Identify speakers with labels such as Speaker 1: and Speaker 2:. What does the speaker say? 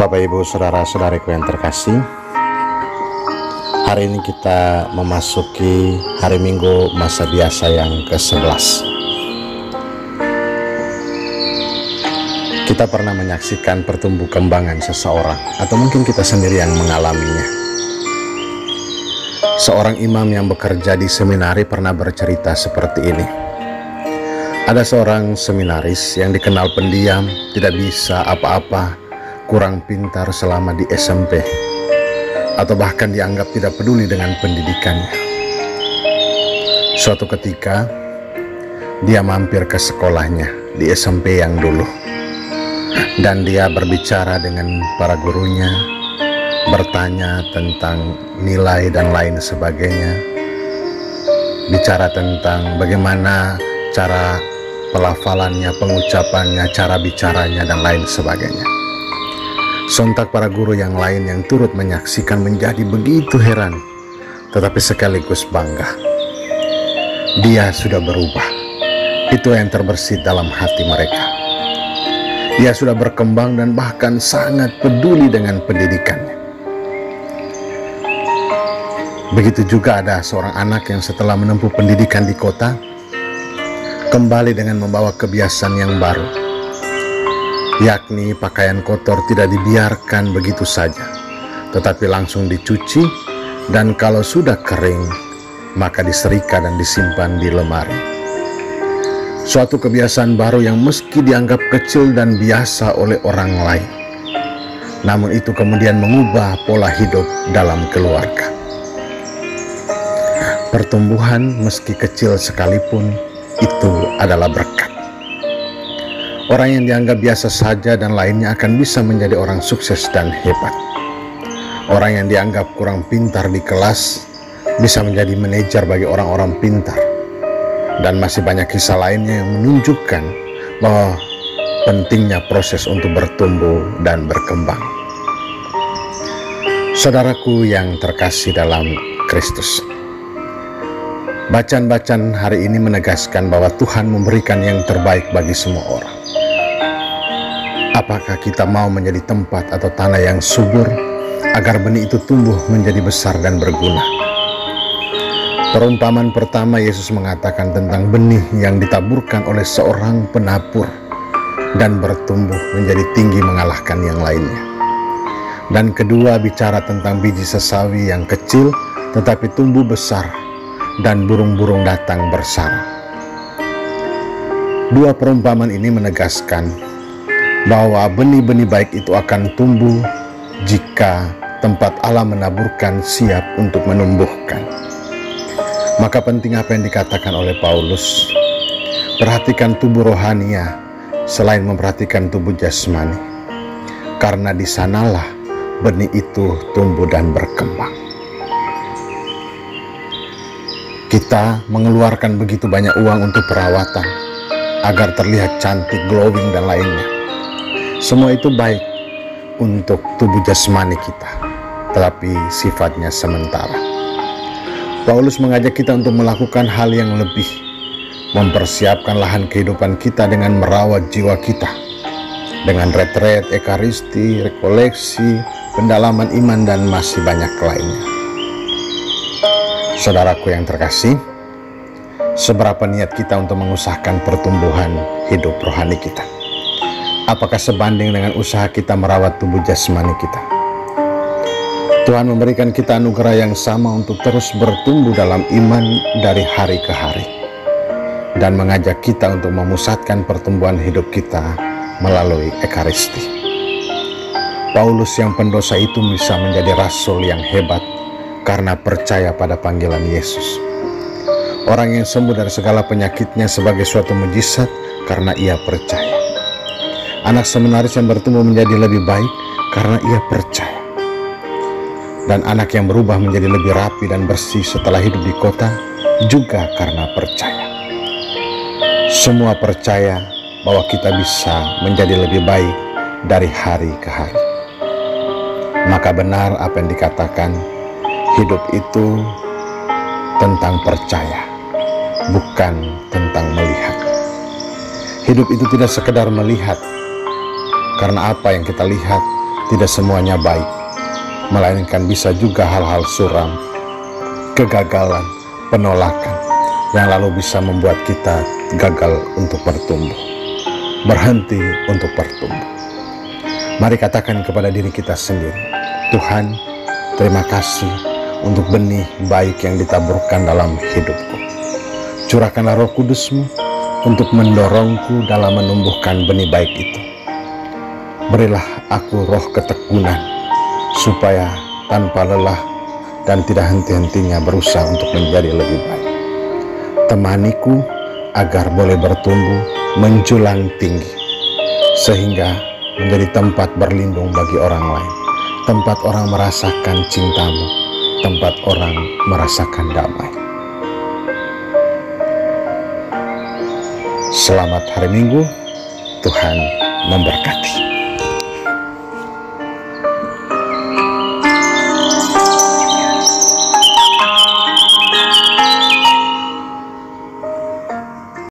Speaker 1: Bapak Ibu saudara-saudariku yang terkasih, hari ini kita memasuki hari Minggu masa biasa yang ke-11. Kita pernah menyaksikan pertumbuh kembangan seseorang, atau mungkin kita sendiri yang mengalaminya. Seorang imam yang bekerja di seminari pernah bercerita seperti ini. Ada seorang seminaris yang dikenal pendiam, tidak bisa apa-apa, kurang pintar selama di SMP, atau bahkan dianggap tidak peduli dengan pendidikannya. Suatu ketika, dia mampir ke sekolahnya di SMP yang dulu, dan dia berbicara dengan para gurunya, bertanya tentang nilai dan lain sebagainya, bicara tentang bagaimana cara pelafalannya, pengucapannya, cara bicaranya, dan lain sebagainya. Sontak para guru yang lain yang turut menyaksikan menjadi begitu heran, tetapi sekaligus bangga. Dia sudah berubah. Itu yang terbersit dalam hati mereka. Dia sudah berkembang dan bahkan sangat peduli dengan pendidikannya. Begitu juga ada seorang anak yang setelah menempuh pendidikan di kota, kembali dengan membawa kebiasaan yang baru, yakni pakaian kotor tidak dibiarkan begitu saja, tetapi langsung dicuci, dan kalau sudah kering, maka diserika dan disimpan di lemari. Suatu kebiasaan baru yang meski dianggap kecil dan biasa oleh orang lain, namun itu kemudian mengubah pola hidup dalam keluarga. Pertumbuhan meski kecil sekalipun, itu adalah berkat. Orang yang dianggap biasa saja dan lainnya akan bisa menjadi orang sukses dan hebat. Orang yang dianggap kurang pintar di kelas bisa menjadi manajer bagi orang-orang pintar. Dan masih banyak kisah lainnya yang menunjukkan bahwa pentingnya proses untuk bertumbuh dan berkembang. Saudaraku yang terkasih dalam Kristus, bacaan-bacaan hari ini menegaskan bahwa Tuhan memberikan yang terbaik bagi semua orang. Apakah kita mau menjadi tempat atau tanah yang subur agar benih itu tumbuh menjadi besar dan berguna? Perumpamaan pertama, Yesus mengatakan tentang benih yang ditaburkan oleh seorang penabur dan bertumbuh menjadi tinggi mengalahkan yang lainnya. Dan kedua, bicara tentang biji sesawi yang kecil tetapi tumbuh besar dan burung-burung datang bersarang. Dua perumpamaan ini menegaskan bahwa benih-benih baik itu akan tumbuh jika tempat Allah menaburkan siap untuk menumbuhkan. Maka penting apa yang dikatakan oleh Paulus, perhatikan tubuh rohania selain memperhatikan tubuh jasmani, karena di sanalah benih itu tumbuh dan berkembang. Kita mengeluarkan begitu banyak uang untuk perawatan agar terlihat cantik, glowing, dan lainnya. Semua itu baik untuk tubuh jasmani kita, tetapi sifatnya sementara. Paulus mengajak kita untuk melakukan hal yang lebih, mempersiapkan lahan kehidupan kita dengan merawat jiwa kita, dengan retret, ekaristi, rekoleksi, pendalaman iman, dan masih banyak lainnya. Saudaraku yang terkasih, seberapa niat kita untuk mengusahakan pertumbuhan hidup rohani kita? Apakah sebanding dengan usaha kita merawat tubuh jasmani kita? Tuhan memberikan kita anugerah yang sama untuk terus bertumbuh dalam iman dari hari ke hari, dan mengajak kita untuk memusatkan pertumbuhan hidup kita melalui ekaristi. Paulus yang pendosa itu bisa menjadi rasul yang hebat karena percaya pada panggilan Yesus. Orang yang sembuh dari segala penyakitnya sebagai suatu mujizat karena ia percaya. Anak seminaris yang bertumbuh menjadi lebih baik karena ia percaya. Dan anak yang berubah menjadi lebih rapi dan bersih setelah hidup di kota juga karena percaya. Semua percaya bahwa kita bisa menjadi lebih baik dari hari ke hari. Maka benar apa yang dikatakan, hidup itu tentang percaya, bukan tentang melihat. Hidup itu tidak sekedar melihat, karena apa yang kita lihat tidak semuanya baik, melainkan bisa juga hal-hal suram, kegagalan, penolakan, yang lalu bisa membuat kita gagal untuk bertumbuh, berhenti untuk bertumbuh. Mari katakan kepada diri kita sendiri, Tuhan, terima kasih untuk benih baik yang ditaburkan dalam hidupku. Curahkanlah Roh Kudus-Mu untuk mendorongku dalam menumbuhkan benih baik itu. Berilah aku roh ketekunan, supaya tanpa lelah dan tidak henti-hentinya berusaha untuk menjadi lebih baik. Temaniku agar boleh bertumbuh menjulang tinggi, sehingga menjadi tempat berlindung bagi orang lain, tempat orang merasakan cinta-Mu, tempat orang merasakan damai. Selamat hari Minggu, Tuhan memberkati.